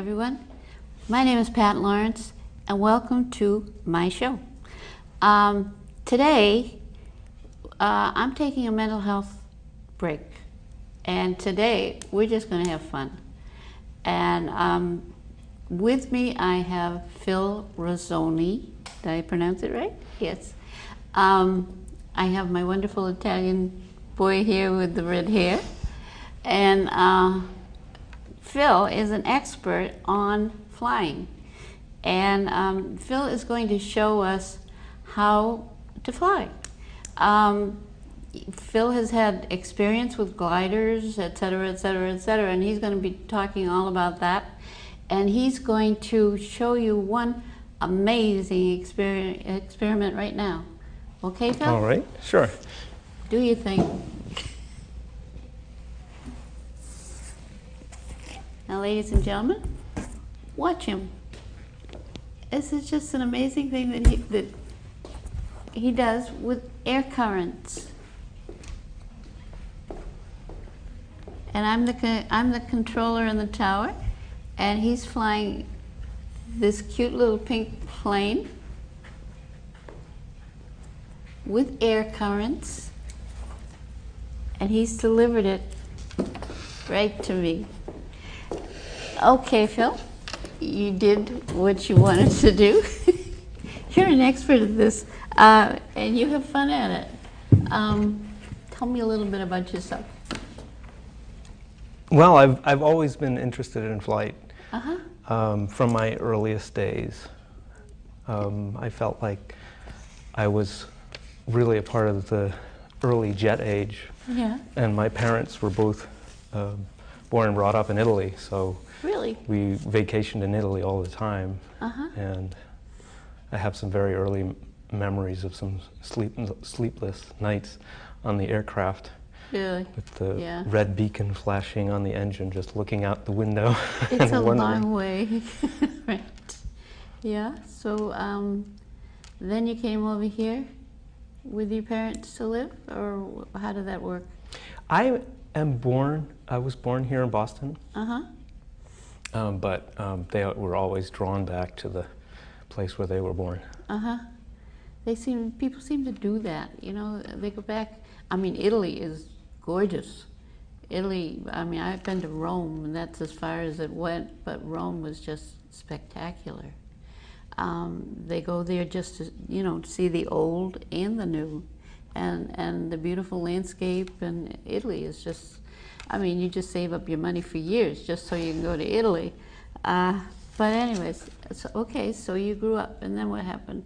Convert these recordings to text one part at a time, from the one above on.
everyone. My name is Pat Lawrence, and welcome to my show. Today, I'm taking a mental health break, and today we're just going to have fun. And with me, I have Phil Rossoni. Did I pronounce it right? Yes. I have my wonderful Italian boy here with the red hair, and Phil is an expert on flying, and Phil is going to show us how to fly. Phil has had experience with gliders, etc., etc., etc., and he's going to be talking all about that. And he's going to show you one amazing experiment right now. Okay, Phil? All right, sure. Do your thing. Now, ladies and gentlemen, watch him. This is just an amazing thing that he does with air currents. And I'm the controller in the tower, and he's flying this cute little pink plane with air currents, and he's delivered it right to me. Okay, Phil, you did what you wanted to do. You're an expert at this, and you have fun at it. Tell me a little bit about yourself. Well, I've always been interested in flight from my earliest days. I felt like I was really a part of the early jet age. Yeah. And my parents were both born and brought up in Italy, so really? We vacationed in Italy all the time. And I have some very early memories of some sleepless nights on the aircraft. Really? With the red beacon flashing on the engine, just looking out the window. It's a long way. Right. Yeah, so then you came over here with your parents to live, or how did that work? I was born here in Boston. But they were always drawn back to the place where they were born. People seem to do that, you know, they go back. I mean, Italy is gorgeous. Italy, I mean, I've been to Rome, and that's as far as it went, but Rome was just spectacular. They go there just to, you know, see the old and the new, and the beautiful landscape, and Italy is just, I mean, you just save up your money for years just so you can go to Italy. But anyways, okay, so you grew up, and then what happened?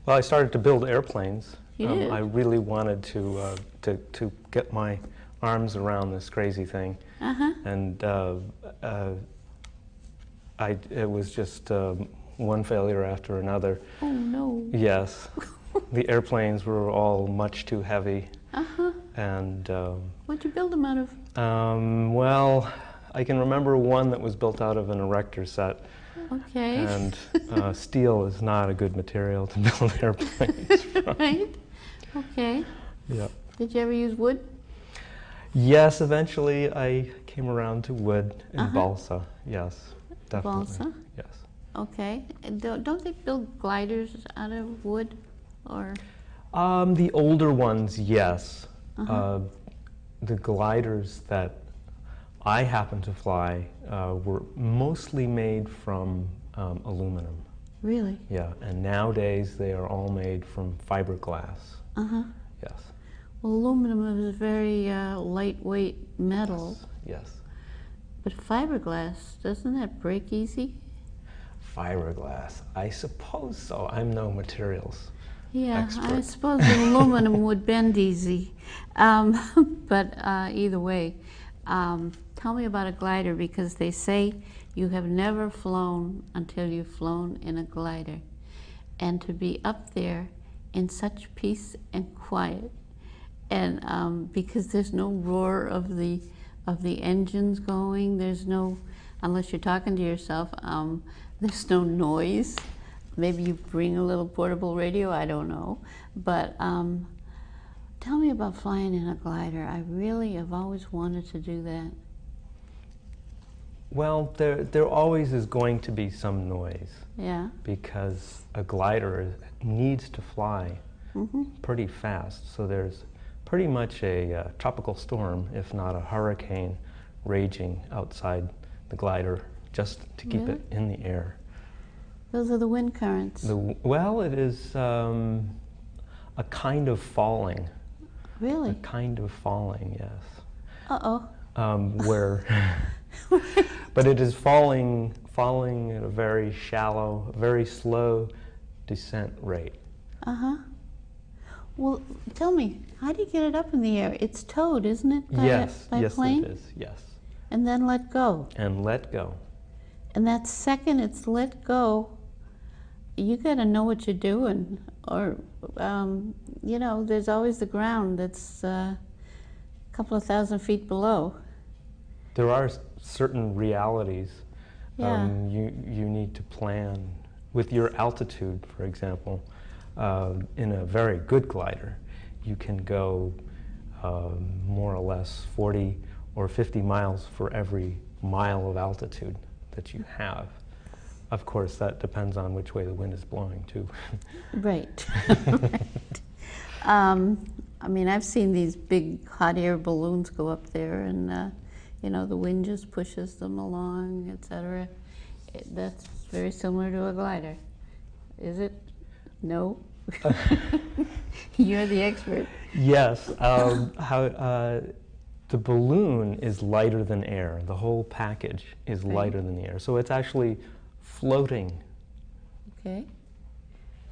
Well, I started to build airplanes. You did? I really wanted to get my arms around this crazy thing. And it was just one failure after another. Oh, no. Yes. The airplanes were all much too heavy. And what'd you build them out of? Well, I can remember one that was built out of an erector set. Okay. And steel is not a good material to build airplanes from. Right? Okay. Yeah. Did you ever use wood? Yes, eventually I came around to wood and balsa. Yes, definitely. Balsa? Yes. Okay. And don't they build gliders out of wood, or? The older ones, yes. The gliders that I happen to fly were mostly made from aluminum. Really? Yeah, and nowadays they are all made from fiberglass. Yes. Well, aluminum is a very lightweight metal. Yes. But fiberglass, doesn't that break easy? Fiberglass, I suppose so. I'm no materials. Yeah, expert. I suppose the aluminum would bend easy. But either way, tell me about a glider, because they say you have never flown until you've flown in a glider. And to be up there in such peace and quiet, and because there's no roar of the engines going, there's no, unless you're talking to yourself, there's no noise. Maybe you bring a little portable radio, I don't know. But tell me about flying in a glider. I really have always wanted to do that. Well, there always is going to be some noise Yeah. because a glider needs to fly pretty fast. So there's pretty much a tropical storm, if not a hurricane, raging outside the glider just to keep it in the air. Those are the wind currents. Well, it is a kind of falling. Really? A kind of falling, yes. Uh-oh. Where, but it is falling at a very shallow, very slow descent rate. Uh-huh. Well, tell me, how do you get it up in the air? It's towed, isn't it, by Yes, by yes plane? it is, yes. And then let go. And let go. And that second it's let go, you got to know what you're doing. Or, you know, there's always the ground that's a couple of 1,000 feet below. There are certain realities Yeah. you need to plan. With your altitude, for example, in a very good glider, you can go more or less 40 or 50 miles for every mile of altitude that you have. Of course, that depends on which way the wind is blowing, too. Right. Right. I mean, I've seen these big hot air balloons go up there, and you know, the wind just pushes them along, etc. That's very similar to a glider, is it? No. You're the expert. Yes. The balloon is lighter than air. The whole package is lighter than the air. So it's actually floating. Okay.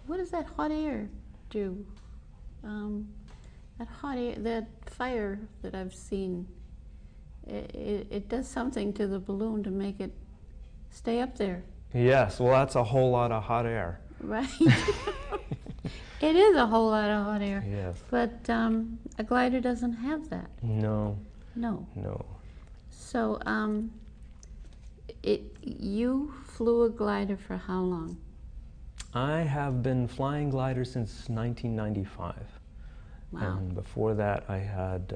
What does that hot air do? That hot air, that fire that I've seen, it does something to the balloon to make it stay up there. Yes, well, that's a whole lot of hot air. Right. It is a whole lot of hot air. Yes. But a glider doesn't have that. No. No. No. So you flew a glider for how long? I have been flying gliders since 1995. Wow. And before that, I had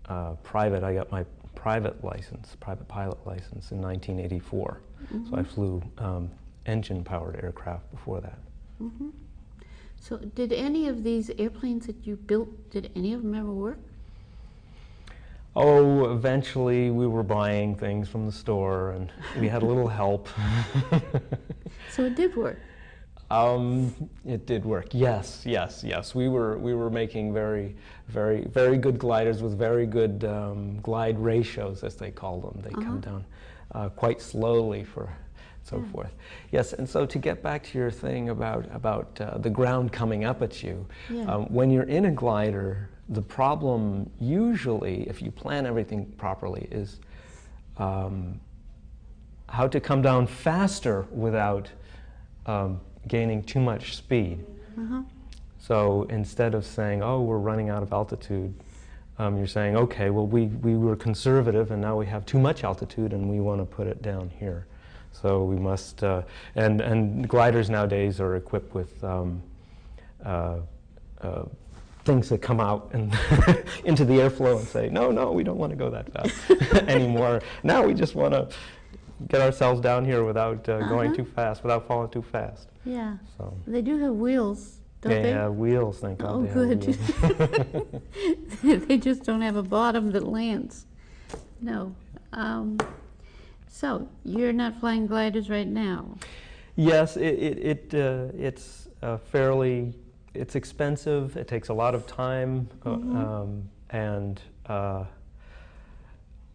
I got my private pilot license in 1984. So I flew engine-powered aircraft before that. So did any of these airplanes that you built, did any of them ever work? Oh, eventually we were buying things from the store and we had a little help. So it did work? It did work. Yes. We were making very good gliders with very good glide ratios, as they call them. They come down quite slowly for so forth. Yes, and so to get back to your thing about the ground coming up at you, when you're in a glider, the problem usually, if you plan everything properly, is how to come down faster without gaining too much speed. So instead of saying, oh, we're running out of altitude, you're saying, okay, well, we were conservative and now we have too much altitude and we want to put it down here. So we must, and gliders nowadays are equipped with things that come out and into the airflow and say, no, we don't want to go that fast anymore. Now we just want to get ourselves down here without going too fast, without falling too fast. Yeah. So. They do have wheels, don't they? They have wheels, thank God. Oh, they good. have wheels. They just don't have a bottom that lands. No. So you're not flying gliders right now? Yes, it's fairly. It's expensive. It takes a lot of time, and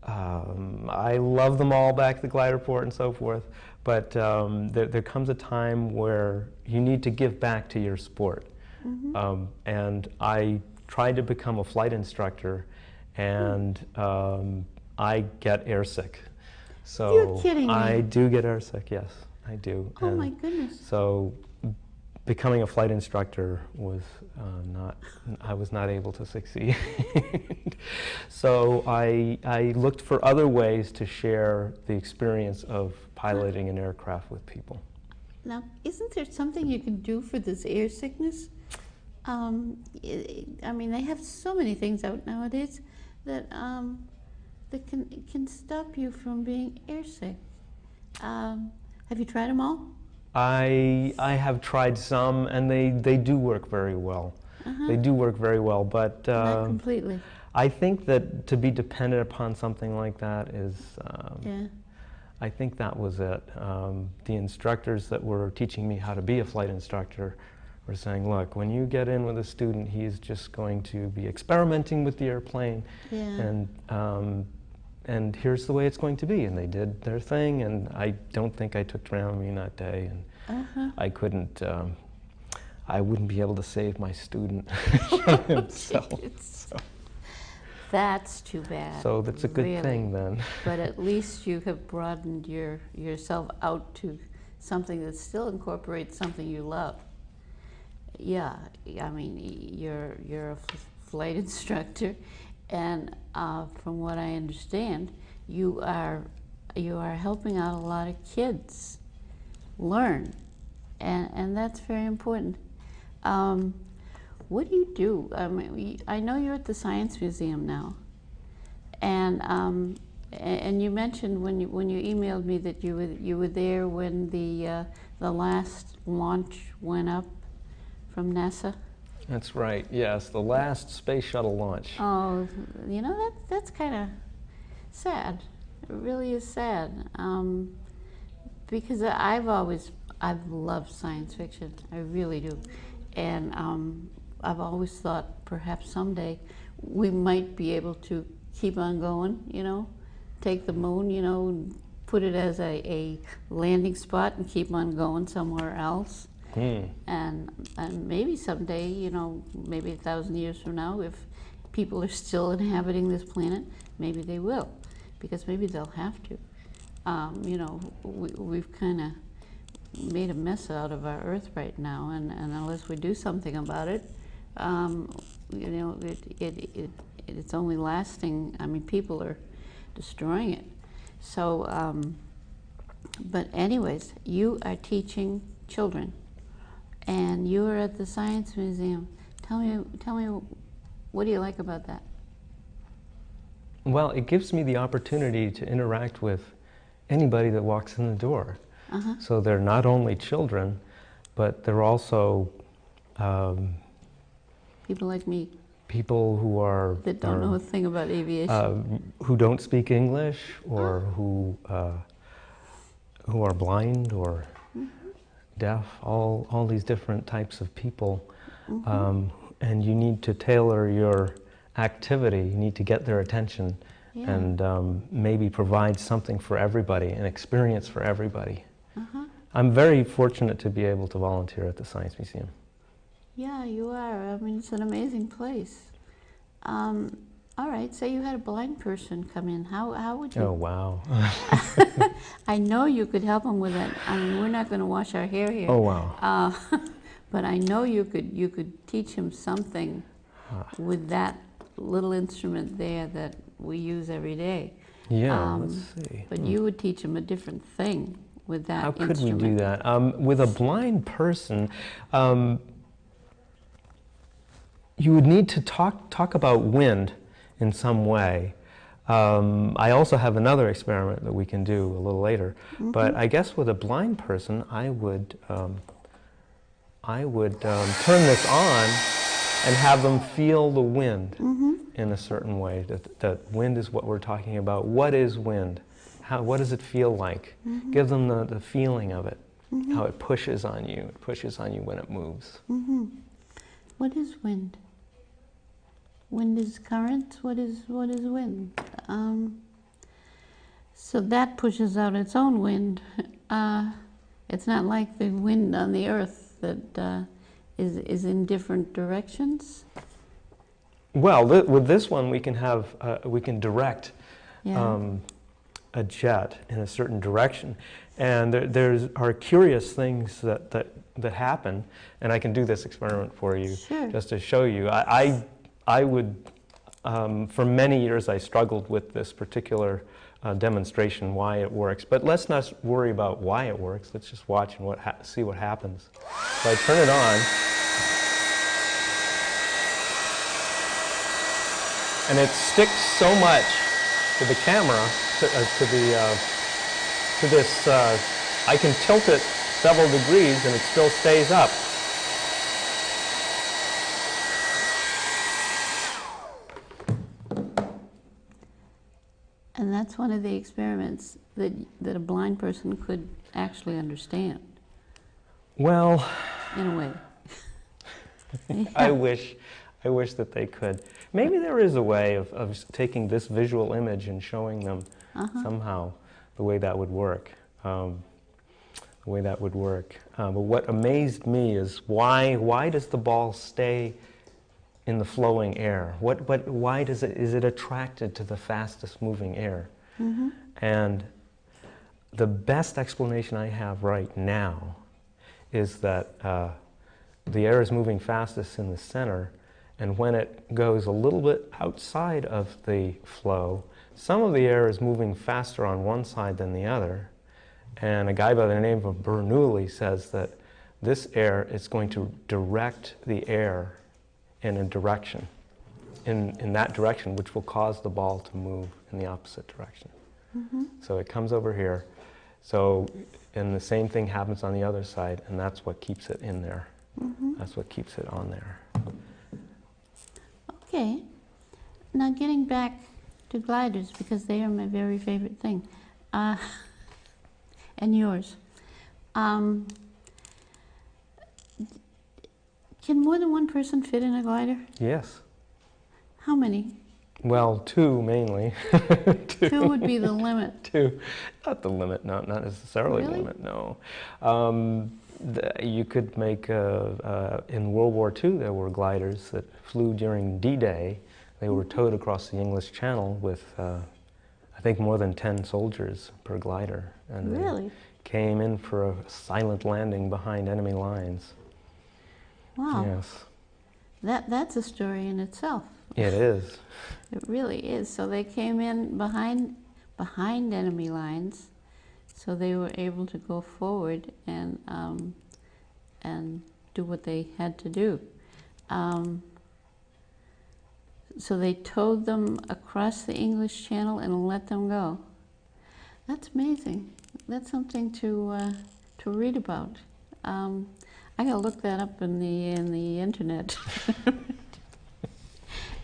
I love them all back at the glider port and so forth. But there comes a time where you need to give back to your sport. And I tried to become a flight instructor, and I get airsick. So You're kidding me. I do get airsick. Yes, I do. Oh and my goodness. So becoming a flight instructor was I was not able to succeed. So I looked for other ways to share the experience of piloting an aircraft with people. Now, isn't there something you can do for this air sickness? I mean, they have so many things out nowadays that that can stop you from being airsick. Have you tried them all? I have tried some, and they do work very well. They do work very well, but Not completely. I think that to be dependent upon something like that is, Yeah. I think that was it. The instructors that were teaching me how to be a flight instructor were saying, look, when you get in with a student, he's just going to be experimenting with the airplane, Yeah. and here's the way it's going to be. And they did their thing, and I don't think I took Dramamine that day, and I couldn't, I wouldn't be able to save my student from himself. So. That's too bad. So that's a good thing then. But at least you have broadened yourself out to something that still incorporates something you love. Yeah, I mean, you're a flight instructor, and from what I understand, you are helping out a lot of kids learn, and that's very important. What do you do? I mean, I know you're at the Science Museum now, and you mentioned when you emailed me that you were there when the last launch went up from NASA. That's right. Yes, the last space shuttle launch. Oh, you know, that's kind of sad. It really is sad, because I've loved science fiction. I really do, and I've always thought perhaps someday we might be able to keep on going, you know, take the moon, you know, and put it as a landing spot and keep on going somewhere else. And maybe someday, you know, maybe 1,000 years from now, if people are still inhabiting this planet, maybe they will, because maybe they'll have to. You know, we've kind of made a mess out of our Earth right now, and unless we do something about it, you know, it's only lasting. I mean, people are destroying it. So, but anyways, you are teaching children, and you are at the Science Museum. Tell me, what do you like about that? Well, it gives me the opportunity to interact with anybody that walks in the door. So they're not only children, but they're also people like me. People who are that don't know a thing about aviation. Who don't speak English, or who are blind or deaf. All these different types of people, and you need to tailor your activity. You need to get their attention, and maybe provide something for everybody, an experience for everybody. I'm very fortunate to be able to volunteer at the Science Museum. Yeah, you are. I mean, it's an amazing place. All right, say you had a blind person come in. How would you? Oh, wow. I know you could help them with it. I mean, we're not going to wash our hair here. Oh, wow. But I know you could teach him something with that little instrument there that we use every day. Yeah, let's see. But you would teach him a different thing with that How could instrument. we do that? With a blind person, you would need to talk about wind in some way. I also have another experiment that we can do a little later. But I guess with a blind person, I would turn this on and have them feel the wind in a certain way. That wind is what we're talking about. What is wind? What does it feel like? Give them the feeling of it, how it pushes on you. It pushes on you when it moves. What is wind? Wind is current. What is wind? So that pushes out its own wind. It's not like the wind on the earth that is in different directions. Well, with this one, we can have we can direct a jet in a certain direction, and there are curious things that happen. And I can do this experiment for you, just to show you. I would, for many years, I struggled with this particular demonstration, why it works. But let's not worry about why it works. Let's just watch and see what happens. So I turn it on, and it sticks so much to the camera, to this, I can tilt it several degrees and it still stays up. And that's one of the experiments that a blind person could actually understand. Well, in a way. Yeah. I wish that they could. Maybe there is a way of taking this visual image and showing them somehow the way that would work. But what amazed me is why does the ball stay in the flowing air? Why is it attracted to the fastest moving air? Mm-hmm. And the best explanation I have right now is that the air is moving fastest in the center, and when it goes a little bit outside of the flow, some of the air is moving faster on one side than the other. And a guy by the name of Bernoulli says that this air is going to direct the air in a direction, in that direction, which will cause the ball to move in the opposite direction. Mm-hmm. So it comes over here. So, and the same thing happens on the other side, and that's what keeps it in there. Mm-hmm. That's what keeps it on there. Okay. Now getting back to gliders, because they are my very favorite thing, and yours. Can more than one person fit in a glider? Yes. How many? Well, two mainly. Two would be the limit. Two. Not the limit, not necessarily really? the limit, no. You could make, in World War II there were gliders that flew during D-Day. They were towed across the English Channel with, I think, more than 10 soldiers per glider. And really? They came in for a silent landing behind enemy lines. Wow. Yes. That's a story in itself. It is. It really is. So they came in behind enemy lines, so they were able to go forward and do what they had to do. So they towed them across the English Channel and let them go. That's amazing. That's something to read about. I gotta look that up in the internet.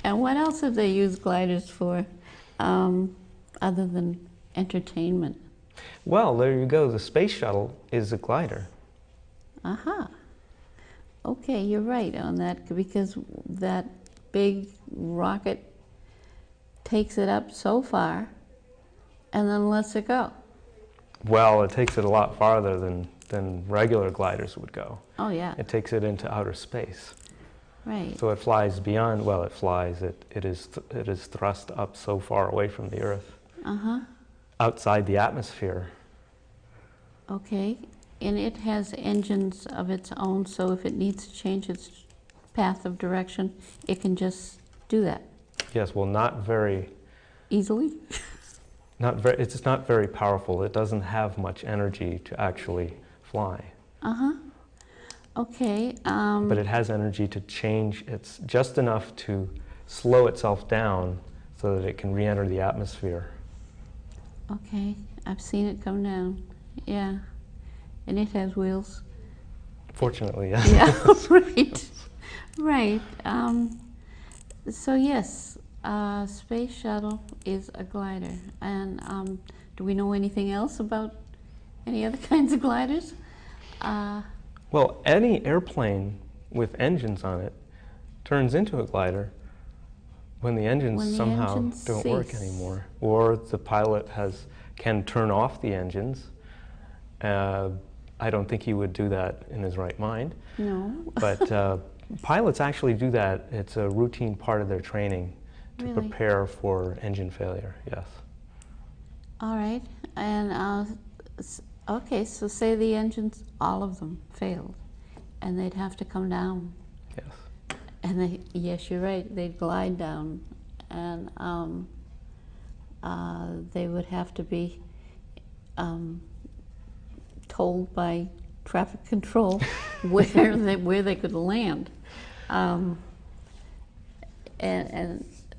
And what else have they used gliders for, other than entertainment? Well, there you go. The space shuttle is a glider. Aha. Okay, you're right on that, because that big rocket takes it up so far and then lets it go. Well, it takes it a lot farther than regular gliders would go. Oh, yeah. It takes it into outer space. Right. So it flies beyond, well, it flies, it is thrust up so far away from the Earth, outside the atmosphere. Okay, and it has engines of its own, so if it needs to change its path of direction, it can just do that. Yes, well, not very... Easily? It's not very powerful. It doesn't have much energy to actually fly. Okay. But it has energy to change. It's just enough to slow itself down so that it can re-enter the atmosphere. Okay, I've seen it come down. Yeah, and it has wheels. Fortunately, yes. Yeah, right, right. So yes, space shuttle is a glider. And do we know anything else about any other kinds of gliders? Well, any airplane with engines on it turns into a glider when the engines somehow don't work anymore, or the pilot can turn off the engines. I don't think he would do that in his right mind. No. But pilots actually do that. It's a routine part of their training to really? Prepare for engine failure, yes. All right, and okay, so say the engines, all of them failed, and they'd have to come down. Yes. And yes, you're right, they'd glide down, and they would have to be told by traffic control where they could land. And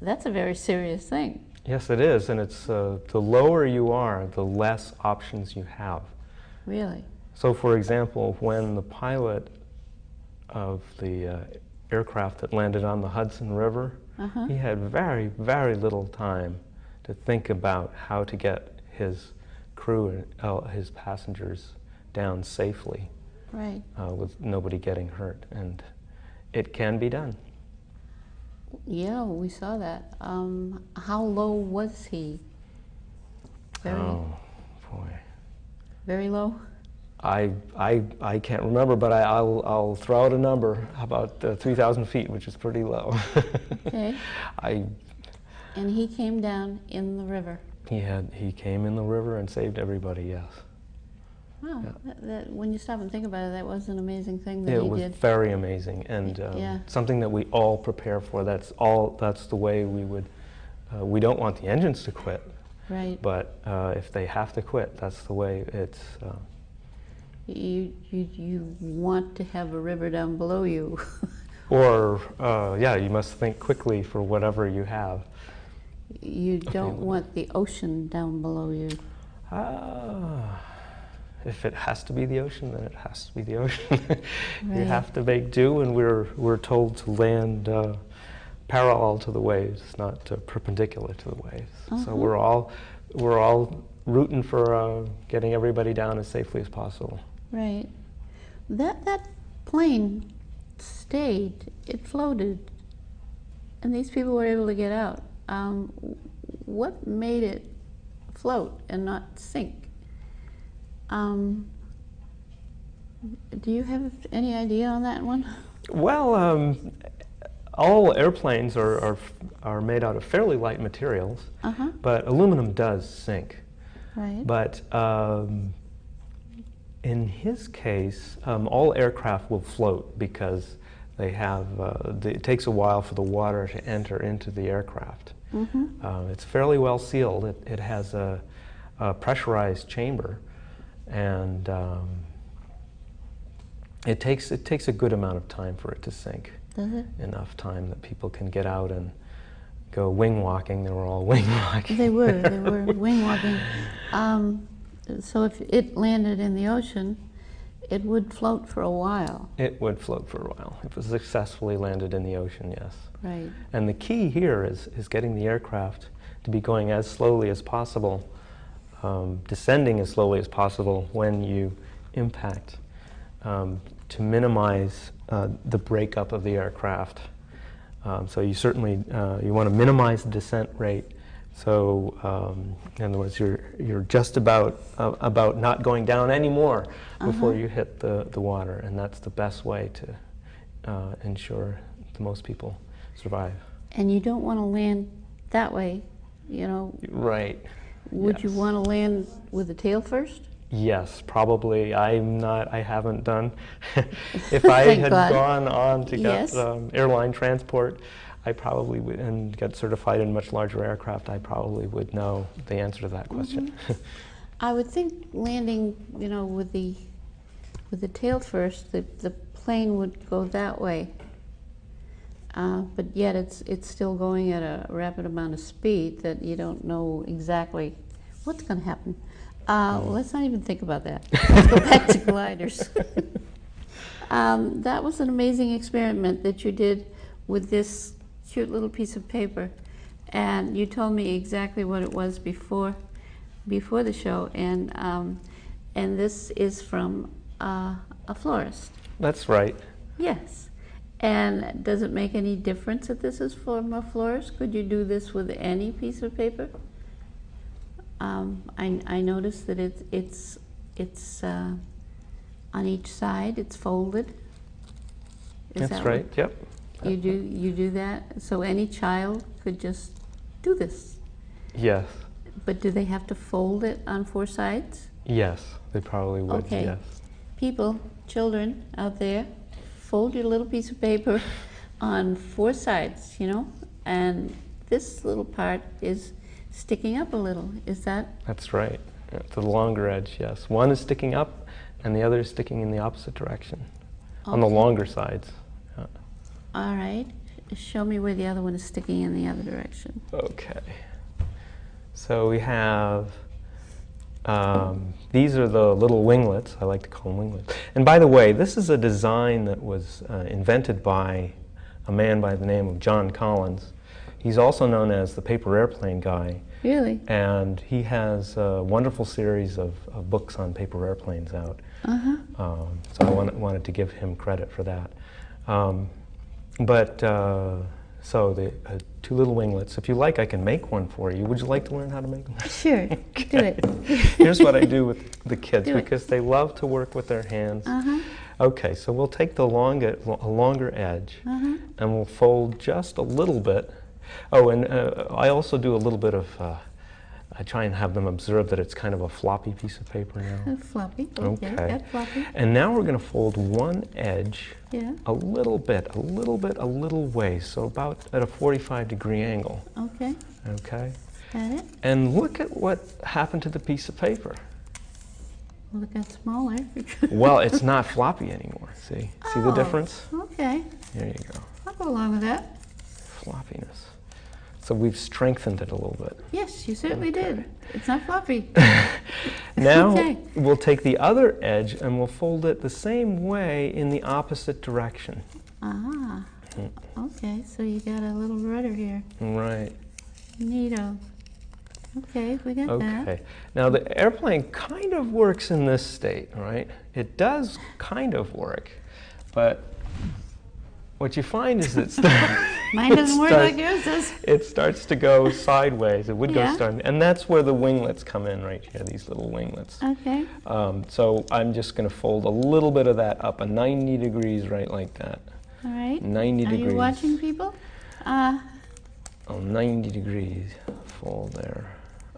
that's a very serious thing. Yes, it is, and it's the lower you are, the less options you have. Really? So, for example, when the pilot of the aircraft that landed on the Hudson River, he had very, very little time to think about how to get his crew and his passengers down safely, Right. with nobody getting hurt, and it can be done. Yeah, we saw that. How low was he? Very, Oh, boy. very low? I can't remember, but I'll throw out a number. How about 3,000 feet, which is pretty low. Okay. And he came down in the river. He came in the river and saved everybody, yes. Wow, Yeah. When you stop and think about it, that was an amazing thing that It he was did. very amazing, and Yeah. something that we all prepare for. That's the way we would. We don't want the engines to quit, Right. but if they have to quit, that's the way it's. You want to have a river down below you. Or yeah, you must think quickly for whatever you have. You don't want the ocean down below you. If it has to be the ocean, then it has to be the ocean. You Right. have to make do, and we're told to land parallel to the waves, not perpendicular to the waves. So we're all rooting for getting everybody down as safely as possible. Right. That plane stayed. It floated, and these people were able to get out. What made it float and not sink? Do you have any idea on that one? Well, all airplanes are made out of fairly light materials, but aluminum does sink. Right. But in his case, all aircraft will float because they have. It takes a while for the water to enter into the aircraft. It's fairly well sealed. It has a pressurized chamber, and it takes a good amount of time for it to sink. Does it? Enough time that people can get out and go wing walking. They were all wing walking. They were wing walking. So if it landed in the ocean, it would float for a while. It would float for a while. If it was successfully landed in the ocean, yes. Right. And the key here is getting the aircraft to be going as slowly as possible, descending as slowly as possible when you impact, to minimize the breakup of the aircraft. So you certainly you want to minimize the descent rate. So in other words, you're just about not going down anymore before you hit the water, and that's the best way to ensure the most people survive. And you don't want to land that way, you know. Right. Would Yes. you want to land with the tail first? Yes, probably. I haven't done. If I Thank had God. gone on to get Yes. airline transport, I probably would, and get certified in much larger aircraft, I probably would know the answer to that question. I would think landing, you know, with the tail first, the plane would go that way. But yet it's still going at a rapid amount of speed that you don't know exactly what's going to happen. Let's not even think about that. Let's go back to gliders. That was an amazing experiment that you did with this cute little piece of paper, and you told me exactly what it was before the show, and this is from a florist. That's right. Yes. And does it make any difference that this is from a florist? Could you do this with any piece of paper? I noticed that it's on each side. It's folded. Is That's that right. what- Yep. You do that, so any child could just do this. Yes. But do they have to fold it on four sides? Yes, they probably would. Okay. Yes. People, children out there, fold your little piece of paper on four sides, you know, and this little part is sticking up a little. Is that? That's right. To the longer edge, yes. One is sticking up, and the other is sticking in the opposite direction, on the Okay. longer sides. Yeah. All right. Show me where the other one is sticking in the other direction. Okay. So we have, these are the little winglets. I like to call them winglets. And by the way, this is a design that was invented by a man by the name of John Collins. He's also known as the paper airplane guy. Really? And he has a wonderful series of books on paper airplanes out. So I wanted to give him credit for that. So the two little winglets. If you like, I can make one for you. Would you like to learn how to make them? Sure, Okay. do it. Here's what I do with the kids, Do it. because they love to work with their hands. Okay, so we'll take the longer edge, and we'll fold just a little bit. Oh, and I also do a little bit of, I try and have them observe that it's kind of a floppy piece of paper now. Floppy, okay, that's floppy. And now we're going to fold one edge Yeah, a little way, so about at a 45-degree angle. okay, Okay? got it. And look at what happened to the piece of paper. Well, it got smaller. Well, it's not floppy anymore, see? See the Oh, difference? Okay, There you go. I'll go along with that. Floppiness. So we've strengthened it a little bit. Yes, you certainly did. It's not floppy. Now Okay. we'll take the other edge and we'll fold it the same way in the opposite direction. Ah, okay, so you got a little rudder here. Right. Neato. Okay, we got that. Okay. Now the airplane kind of works in this state, right? It does kind of work, but what you find is it Mine doesn't work like yours does. It starts to go sideways. It would Yeah. go starting, and that's where the winglets come in right here, these little winglets. Okay, So I'm just going to fold a little bit of that up, a 90 degrees, right like that. all right. 90 Are degrees. you watching, people? Oh, 90 degrees. Fold there,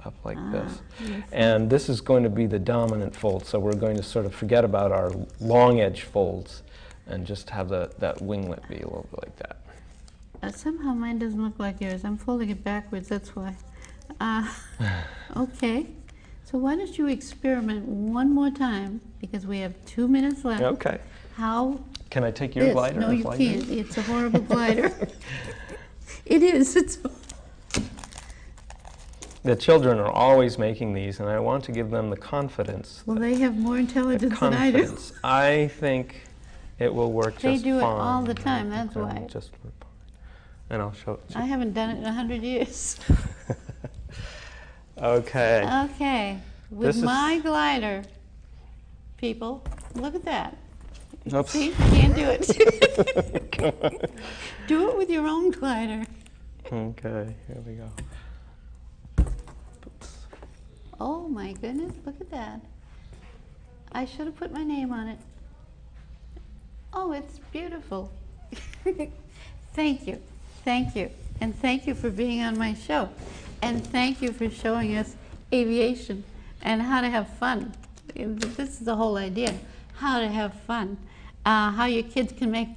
up like this. yes. And this is going to be the dominant fold, so we're going to sort of forget about our long edge folds and just have that winglet be a little bit like that. Somehow mine doesn't look like yours. I'm folding it backwards, that's why. Okay, so why don't you experiment one more time, because we have 2 minutes left. Okay. How Can I take your this? glider? No, and you fly can't. it? It's a horrible glider. It is. It's. The children are always making these, and I want to give them the confidence. Well, they have more intelligence than I do. Confidence. I think it will work just They fine. do it all the time, that's It'll why. just work fine. And I'll show it to I you. haven't done it in 100 years. Okay. Okay, This with is- my glider, people, look at that. Oops. See, can't do it. Do it with your own glider. Okay, here we go. Oh my goodness, look at that. I should have put my name on it. Oh, it's beautiful. Thank you, and thank you for being on my show. And thank you for showing us aviation and how to have fun. This is the whole idea, how to have fun. How your kids can make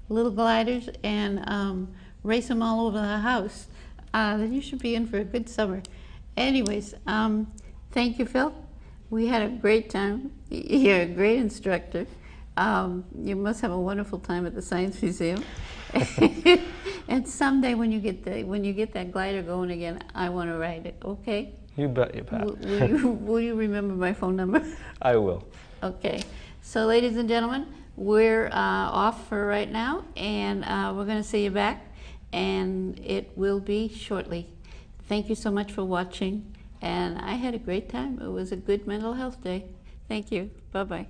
little gliders and race them all over the house. Then you should be in for a good summer. Anyways, thank you, Phil. We had a great time. You're a great instructor. You must have a wonderful time at the Science Museum. And someday when you get that glider going again, I want to ride it. Okay? You bet you, Pat. Will you remember my phone number? I will. Okay. So, ladies and gentlemen, we're off for right now, and we're going to see you back, and it will be shortly. Thank you so much for watching, and I had a great time. It was a good mental health day. Thank you. Bye-bye.